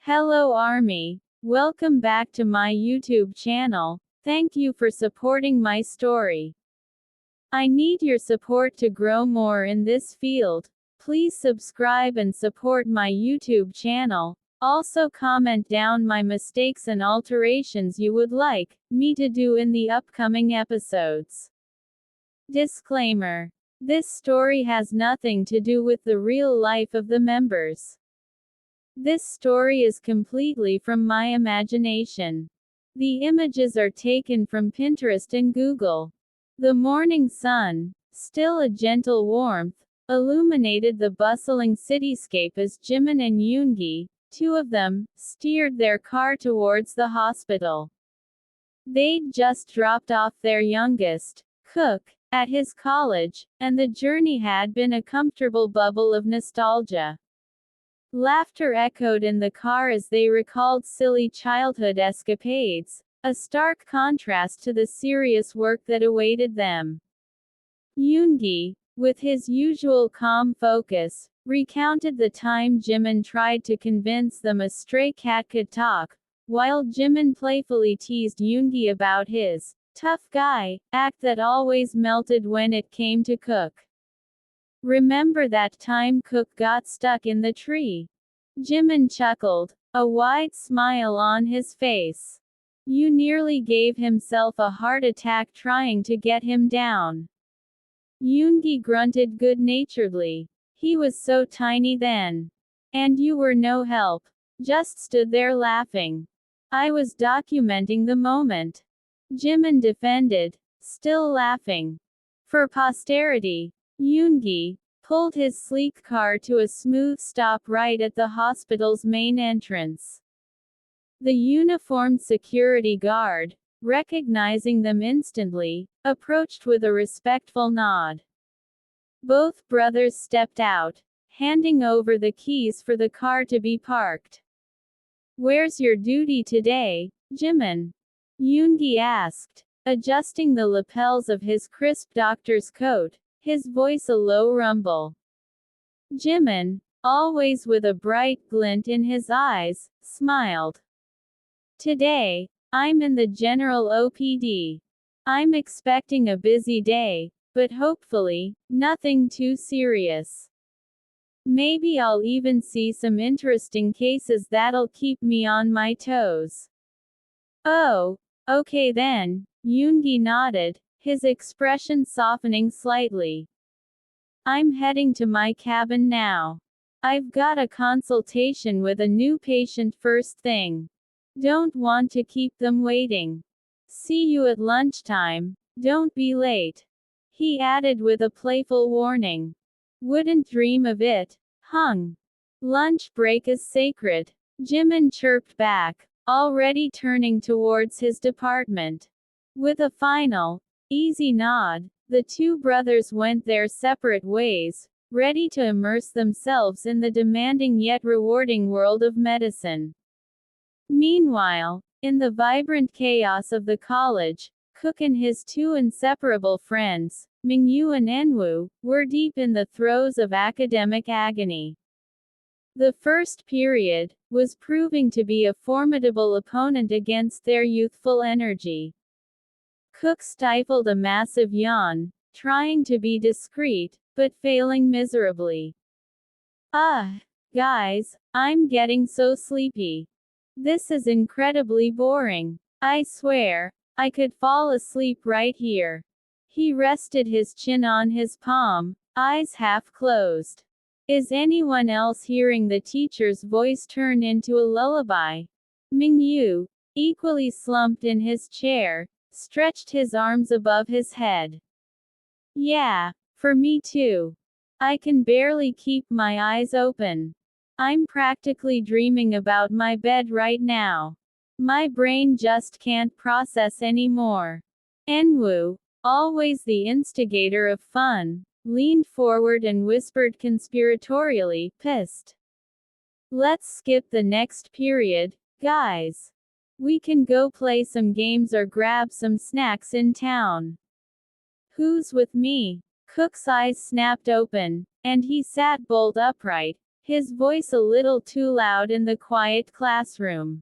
Hello Army. Welcome back to my YouTube channel. Thank you for supporting my story. I need your support to grow more in this field. Please subscribe and support my YouTube channel. Also comment down my mistakes and alterations you would like me to do in the upcoming episodes. Disclaimer. This story has nothing to do with the real life of the members. This story is completely from my imagination. The images are taken from Pinterest and Google. The morning sun, still a gentle warmth, illuminated the bustling cityscape as Jimin and Yoongi, two of them, steered their car towards the hospital. They'd just dropped off their youngest, Cook, at his college, and the journey had been a comfortable bubble of nostalgia. Laughter echoed in the car as they recalled silly childhood escapades, a stark contrast to the serious work that awaited them. Yoongi, with his usual calm focus, recounted the time Jimin tried to convince them a stray cat could talk, while Jimin playfully teased Yoongi about his tough guy act that always melted when it came to Cook. Remember that time Cook got stuck in the tree? Jimin chuckled, a wide smile on his face. You nearly gave himself a heart attack trying to get him down. Yoongi grunted good-naturedly. He was so tiny then. And you were no help. Just stood there laughing. I was documenting the moment. Jimin defended, still laughing. For posterity. Yoongi pulled his sleek car to a smooth stop right at the hospital's main entrance. The uniformed security guard, recognizing them instantly, approached with a respectful nod. Both brothers stepped out, handing over the keys for the car to be parked. Where's your duty today, Jimin? Yoongi asked, adjusting the lapels of his crisp doctor's coat, his voice a low rumble. Jimin, always with a bright glint in his eyes, smiled. Today, I'm in the general OPD. I'm expecting a busy day, but hopefully, nothing too serious. Maybe I'll even see some interesting cases that'll keep me on my toes. Oh, okay then, Yoongi nodded, his expression softening slightly. I'm heading to my cabin now. I've got a consultation with a new patient first thing. Don't want to keep them waiting. See you at lunchtime, don't be late. He added with a playful warning. Wouldn't dream of it, hung. Lunch break is sacred, Jimin chirped back, already turning towards his department. With a final, easy nod, the two brothers went their separate ways, ready to immerse themselves in the demanding yet rewarding world of medicine. Meanwhile, in the vibrant chaos of the college, Cook and his two inseparable friends, Mingyu and Enwoo, were deep in the throes of academic agony. The first period was proving to be a formidable opponent against their youthful energy. Cook stifled a massive yawn, trying to be discreet, but failing miserably. Guys, I'm getting so sleepy. This is incredibly boring. I swear, I could fall asleep right here. He rested his chin on his palm, eyes half closed. Is anyone else hearing the teacher's voice turn into a lullaby? Mingyu, equally slumped in his chair, stretched his arms above his head. Yeah, for me too. I can barely keep my eyes open. I'm practically dreaming about my bed right now. My brain just can't process anymore. Enwoo, always the instigator of fun, leaned forward and whispered conspiratorially, pissed. Let's skip the next period, guys. We can go play some games or grab some snacks in town. Who's with me? Cook's eyes snapped open, and he sat bolt upright, his voice a little too loud in the quiet classroom.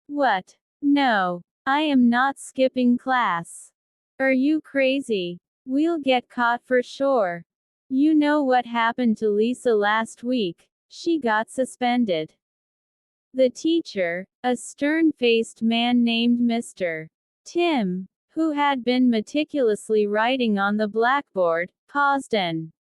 What? No. I am not skipping class. Are you crazy? We'll get caught for sure. You know what happened to Lisa last week? She got suspended. The teacher, a stern-faced man named Mr. Tim, who had been meticulously writing on the blackboard, paused and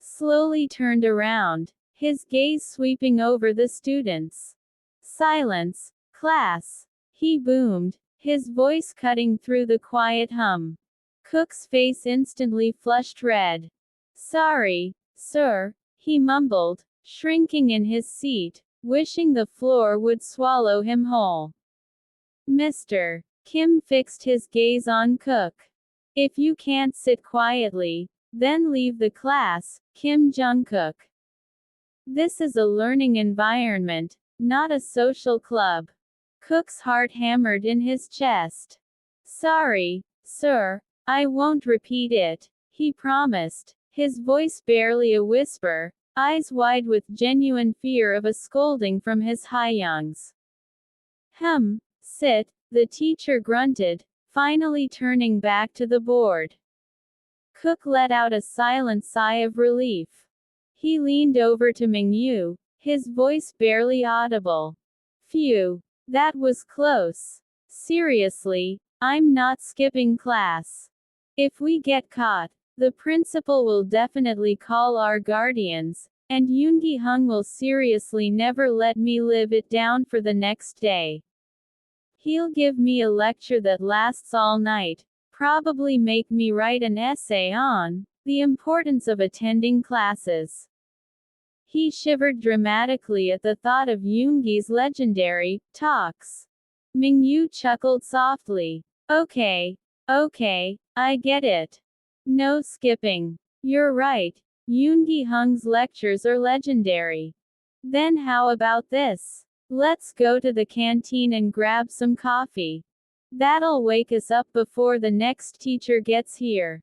slowly turned around, his gaze sweeping over the students. Silence, class, he boomed, his voice cutting through the quiet hum. Cook's face instantly flushed red. Sorry, sir, he mumbled, shrinking in his seat, wishing the floor would swallow him whole. Mr. Kim fixed his gaze on Cook. If you can't sit quietly, then leave the class, Kim Jungkook. This is a learning environment, not a social club. Cook's heart hammered in his chest. Sorry, sir, I won't repeat it, he promised, his voice barely a whisper, eyes wide with genuine fear of a scolding from his Hyungs. Sit, the teacher grunted, finally turning back to the board. Cook let out a silent sigh of relief. He leaned over to Mingyu, his voice barely audible. Phew. That was close. Seriously, I'm not skipping class. If we get caught, the principal will definitely call our guardians, and Yoongi Hung will seriously never let me live it down for the next day. He'll give me a lecture that lasts all night, probably make me write an essay on the importance of attending classes. He shivered dramatically at the thought of Yoongi's legendary talks. Mingyu chuckled softly. Okay, I get it. No skipping. You're right, Yoongi Hung's lectures are legendary. Then how about this? Let's go to the canteen and grab some coffee. That'll wake us up before the next teacher gets here.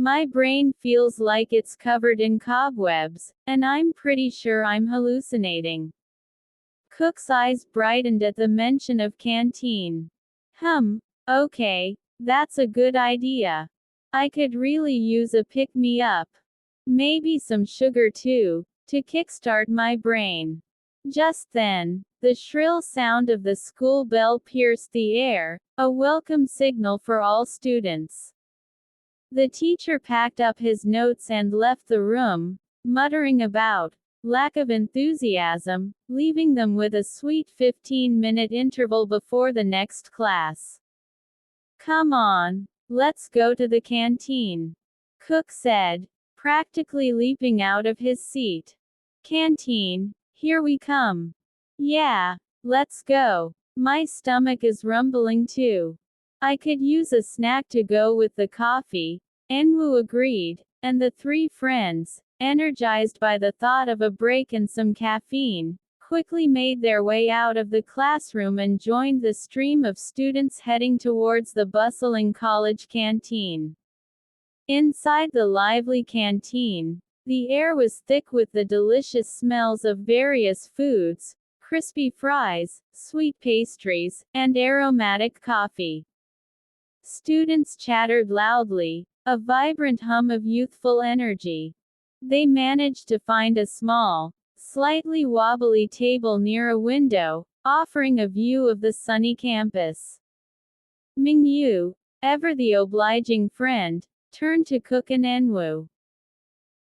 My brain feels like it's covered in cobwebs, and I'm pretty sure I'm hallucinating. Cook's eyes brightened at the mention of canteen. Okay, that's a good idea. I could really use a pick-me-up. Maybe some sugar too, to kickstart my brain. Just then, the shrill sound of the school bell pierced the air, a welcome signal for all students. The teacher packed up his notes and left the room, muttering about lack of enthusiasm, leaving them with a sweet 15-minute interval before the next class. Come on, let's go to the canteen, Cook said, practically leaping out of his seat. Canteen, here we come. Yeah, let's go. My stomach is rumbling too. I could use a snack to go with the coffee, Enwoo agreed, and the three friends, energized by the thought of a break and some caffeine, quickly made their way out of the classroom and joined the stream of students heading towards the bustling college canteen. Inside the lively canteen, the air was thick with the delicious smells of various foods, crispy fries, sweet pastries, and aromatic coffee. Students chattered loudly, a vibrant hum of youthful energy. They managed to find a small, slightly wobbly table near a window, offering a view of the sunny campus. Mingyu, ever the obliging friend, turned to Cook and Enwoo.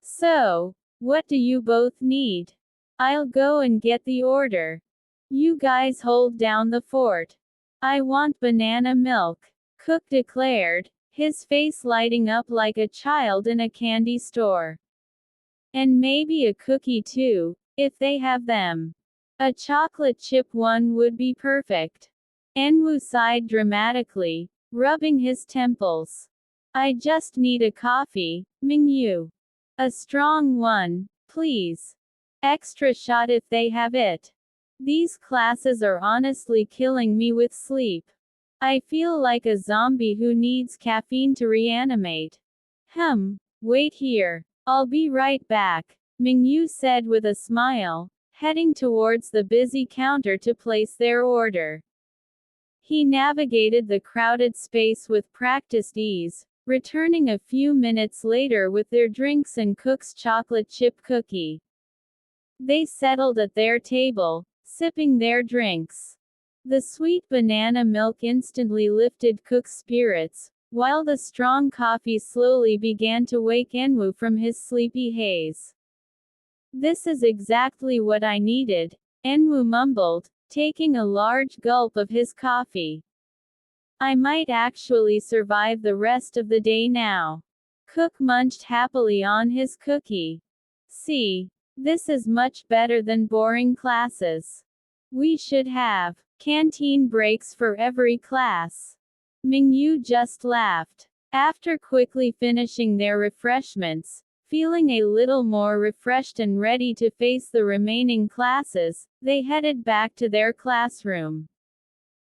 So, what do you both need? I'll go and get the order. You guys hold down the fort. I want banana milk, Cook declared, his face lighting up like a child in a candy store. And maybe a cookie too, if they have them. A chocolate chip one would be perfect. Enwoo sighed dramatically, rubbing his temples. I just need a coffee, Mingyu. A strong one, please. Extra shot if they have it. These classes are honestly killing me with sleep. I feel like a zombie who needs caffeine to reanimate. Wait here. I'll be right back, Mingyu said with a smile, heading towards the busy counter to place their order. He navigated the crowded space with practiced ease, returning a few minutes later with their drinks and Cook's chocolate chip cookie. They settled at their table, sipping their drinks. The sweet banana milk instantly lifted Cook's spirits, while the strong coffee slowly began to wake Enwu from his sleepy haze. "This is exactly what I needed," Enwu mumbled, taking a large gulp of his coffee. "I might actually survive the rest of the day now." Cook munched happily on his cookie. "See, this is much better than boring classes. We should have canteen breaks for every class." Mingyu just laughed. After quickly finishing their refreshments, feeling a little more refreshed and ready to face the remaining classes, they headed back to their classroom.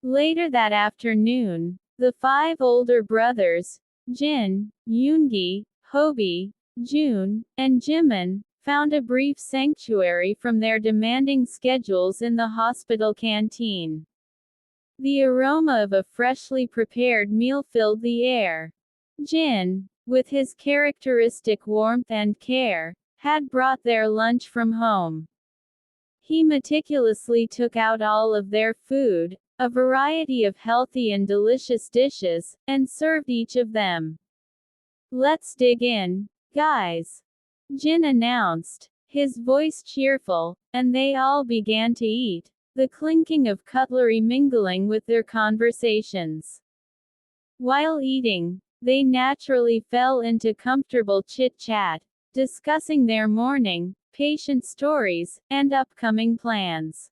Later that afternoon, the 5 older brothers, Jin, Yoongi, Hobi, Jun, and Jimin, found a brief sanctuary from their demanding schedules in the hospital canteen. The aroma of a freshly prepared meal filled the air. Jin, with his characteristic warmth and care, had brought their lunch from home. He meticulously took out all of their food, a variety of healthy and delicious dishes, and served each of them. "Let's dig in, guys," Jin announced, his voice cheerful, and they all began to eat, the clinking of cutlery mingling with their conversations. While eating, they naturally fell into comfortable chit-chat, discussing their morning, patient stories, and upcoming plans.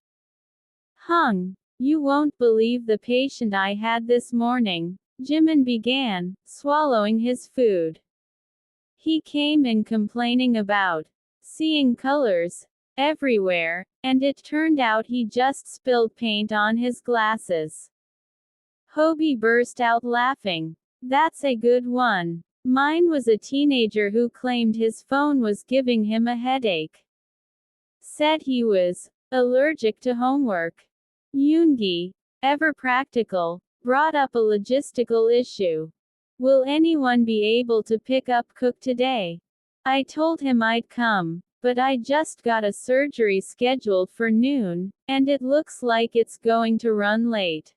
"Hung, you won't believe the patient I had this morning," Jimin began, swallowing his food. "He came in complaining about seeing colors everywhere, and it turned out he just spilled paint on his glasses." Hobi burst out laughing. "That's a good one. Mine was a teenager who claimed his phone was giving him a headache. Said he was allergic to homework." Yoongi, ever practical, brought up a logistical issue. "Will anyone be able to pick up Cook today? I told him I'd come, but I just got a surgery scheduled for noon, and it looks like it's going to run late.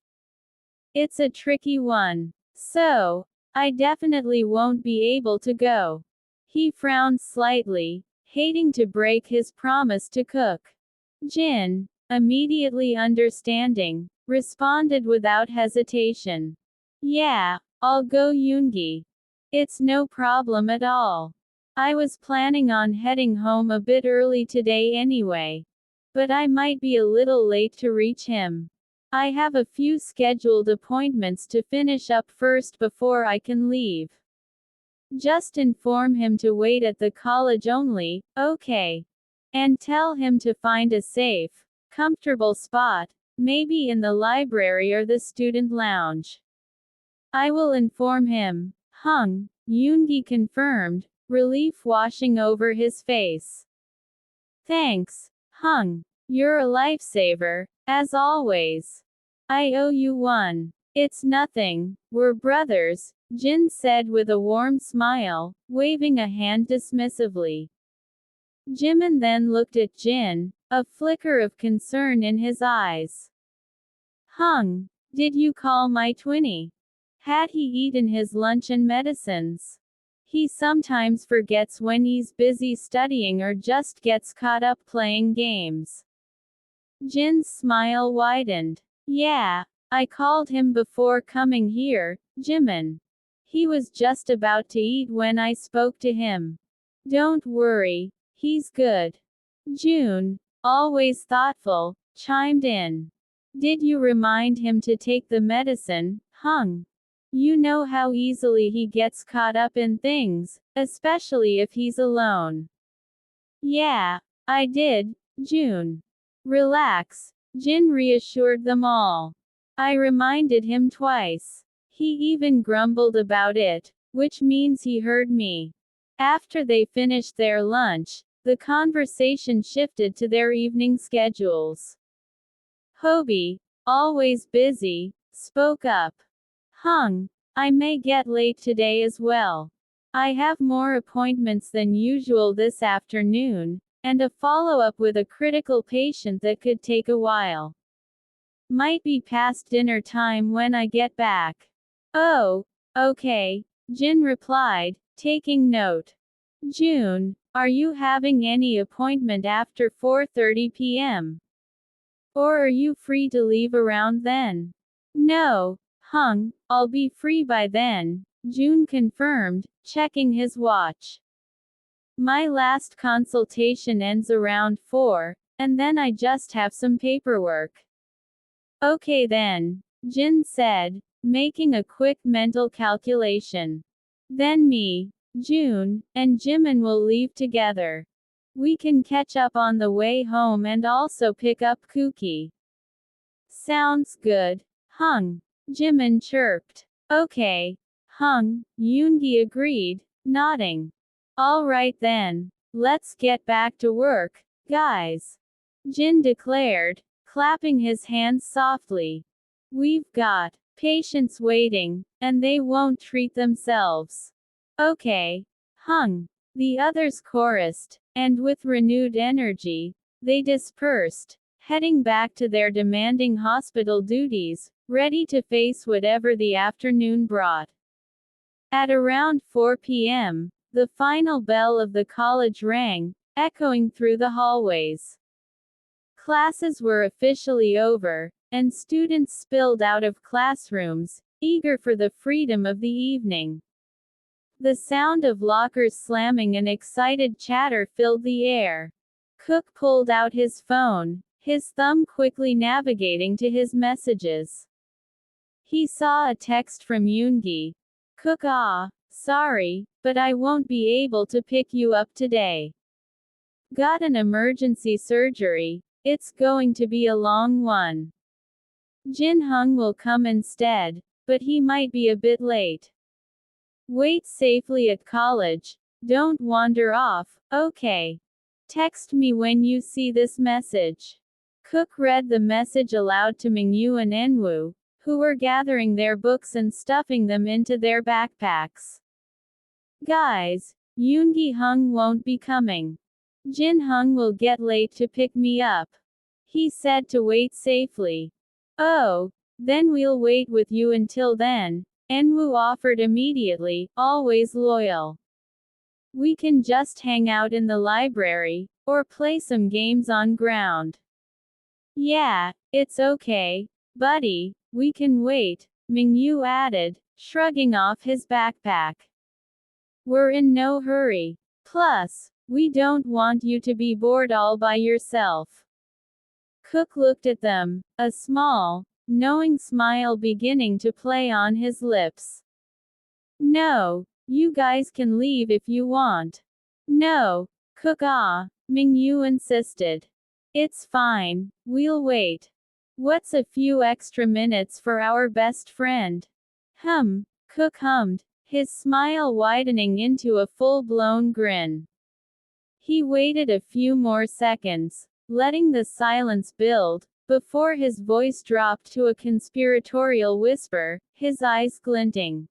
It's a tricky one. So, I definitely won't be able to go." He frowned slightly, hating to break his promise to Cook. Jin, immediately understanding, responded without hesitation. "Yeah, I'll go, Yoongi. It's no problem at all. I was planning on heading home a bit early today anyway. But I might be a little late to reach him. I have a few scheduled appointments to finish up first before I can leave. Just inform him to wait at the college only, okay? And tell him to find a safe, comfortable spot, maybe in the library or the student lounge. I will inform him." Hung, Yoongi confirmed, relief washing over his face. "Thanks, Hung. You're a lifesaver, as always. I owe you one." "It's nothing, we're brothers," Jin said with a warm smile, waving a hand dismissively. Jimin then looked at Jin, a flicker of concern in his eyes. "Hung, did you call my twinny? Had he eaten his lunch and medicines? He sometimes forgets when he's busy studying or just gets caught up playing games." Jin's smile widened. "Yeah, I called him before coming here, Jimin. He was just about to eat when I spoke to him. Don't worry, he's good." June, always thoughtful, chimed in. "Did you remind him to take the medicine, Hung? You know how easily he gets caught up in things, especially if he's alone." "Yeah, I did, June. Relax," Jin reassured them all. "I reminded him twice. He even grumbled about it, which means he heard me." After they finished their lunch, the conversation shifted to their evening schedules. Hobie, always busy, spoke up. Hung, I may get late today as well. I have more appointments than usual this afternoon, and a follow-up with a critical patient that could take a while. Might be past dinner time when I get back. Oh, okay, Jin replied, taking note. June, are you having any appointment after 4:30 p.m.? Or are you free to leave around then? No, Hung, I'll be free by then, June confirmed, checking his watch. My last consultation ends around 4, and then I just have some paperwork. Okay then, Jin said, making a quick mental calculation. Then me, June, and Jimin will leave together. We can catch up on the way home and also pick up Cookie. Sounds good, Hung, Jimin chirped. Okay, Hung, Yoongi agreed, nodding. All right then, let's get back to work, guys, Jin declared, clapping his hands softly. We've got patients waiting, and they won't treat themselves. Okay, Hung, the others chorused, and with renewed energy, they dispersed, heading back to their demanding hospital duties, ready to face whatever the afternoon brought. At around 4 p.m., the final bell of the college rang, echoing through the hallways. Classes were officially over, and students spilled out of classrooms, eager for the freedom of the evening. The sound of lockers slamming and excited chatter filled the air. Cook pulled out his phone, his thumb quickly navigating to his messages. He saw a text from Yoongi. Cook, sorry, but I won't be able to pick you up today. Got an emergency surgery. It's going to be a long one. Jin Hung will come instead, but he might be a bit late. Wait safely at college. Don't wander off, okay? Text me when you see this message. Cook read the message aloud to Mingyu and Enwoo, who were gathering their books and stuffing them into their backpacks. Guys, Yoongi Hung won't be coming. Jin Hung will get late to pick me up. He said to wait safely. Oh, then we'll wait with you until then, Enwoo offered immediately, always loyal. We can just hang out in the library, or play some games on ground. Yeah, it's okay, buddy, we can wait, Mingyu added, shrugging off his backpack. We're in no hurry. Plus, we don't want you to be bored all by yourself. Cook looked at them, a small, knowing smile beginning to play on his lips. No, you guys can leave if you want. No, Cook, Mingyu insisted. It's fine, we'll wait. What's a few extra minutes for our best friend? Cook hummed, his smile widening into a full-blown grin. He waited a few more seconds, letting the silence build, before his voice dropped to a conspiratorial whisper, his eyes glinting.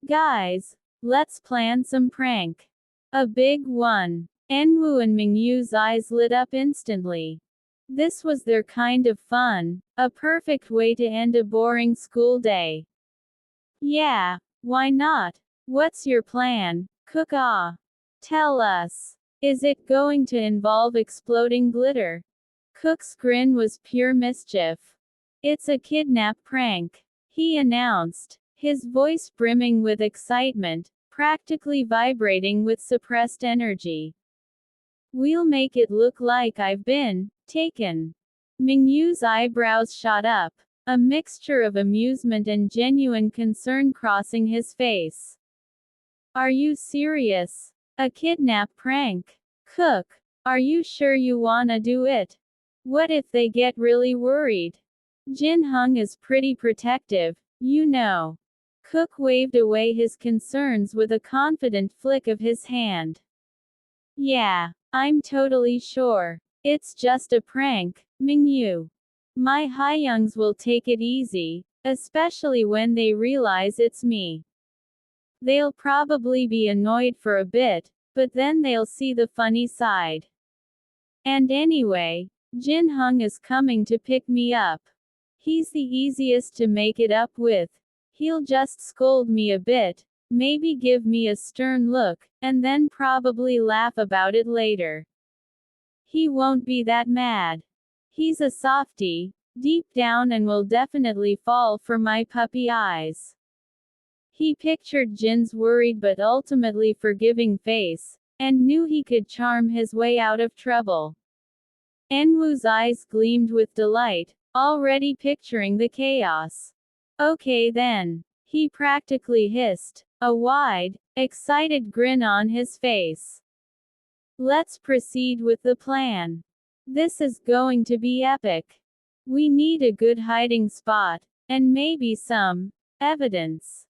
Guys, let's plan some prank. A big one. Enwoo and Mingyu's eyes lit up instantly. This was their kind of fun, a perfect way to end a boring school day. Yeah, why not? What's your plan, Cook? Tell us. Is it going to involve exploding glitter? Cook's grin was pure mischief. It's a kidnap prank, he announced, his voice brimming with excitement, practically vibrating with suppressed energy. We'll make it look like I've been taken. Mingyu's eyebrows shot up, a mixture of amusement and genuine concern crossing his face. Are you serious? A kidnap prank? Cook, are you sure you wanna do it? What if they get really worried? Jin Hung is pretty protective, you know. Cook waved away his concerns with a confident flick of his hand. Yeah, I'm totally sure. It's just a prank, Mingyu. My Hyungs will take it easy, especially when they realize it's me. They'll probably be annoyed for a bit, but then they'll see the funny side. And anyway, Jin Hung is coming to pick me up. He's the easiest to make it up with. He'll just scold me a bit, maybe give me a stern look, and then probably laugh about it later. He won't be that mad. He's a softie, deep down, and will definitely fall for my puppy eyes. He pictured Jin's worried but ultimately forgiving face, and knew he could charm his way out of trouble. Enwoo's eyes gleamed with delight, already picturing the chaos. Okay then, he practically hissed, a wide, excited grin on his face. Let's proceed with the plan. This is going to be epic. We need a good hiding spot, and maybe some evidence.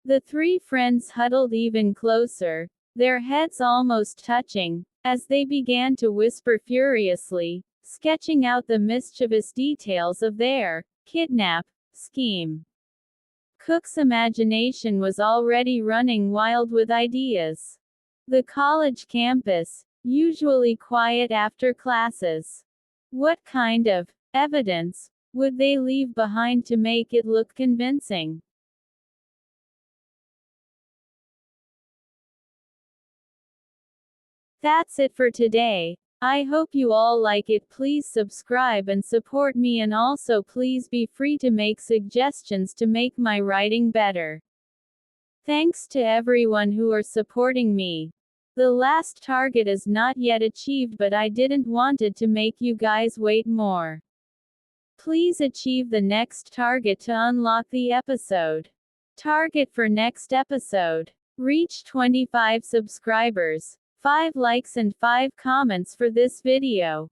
The three friends huddled even closer, their heads almost touching, as they began to whisper furiously, sketching out the mischievous details of their kidnap scheme. Cook's imagination was already running wild with ideas. The college campus, usually quiet after classes. What kind of evidence would they leave behind to make it look convincing? That's it for today. I hope you all like it. Please subscribe and support me, and also please be free to make suggestions to make my writing better. Thanks to everyone who are supporting me. The last target is not yet achieved, but I didn't wanted to make you guys wait more. Please achieve the next target to unlock the episode. Target for next episode. Reach 25 subscribers. 5 likes and 5 comments for this video.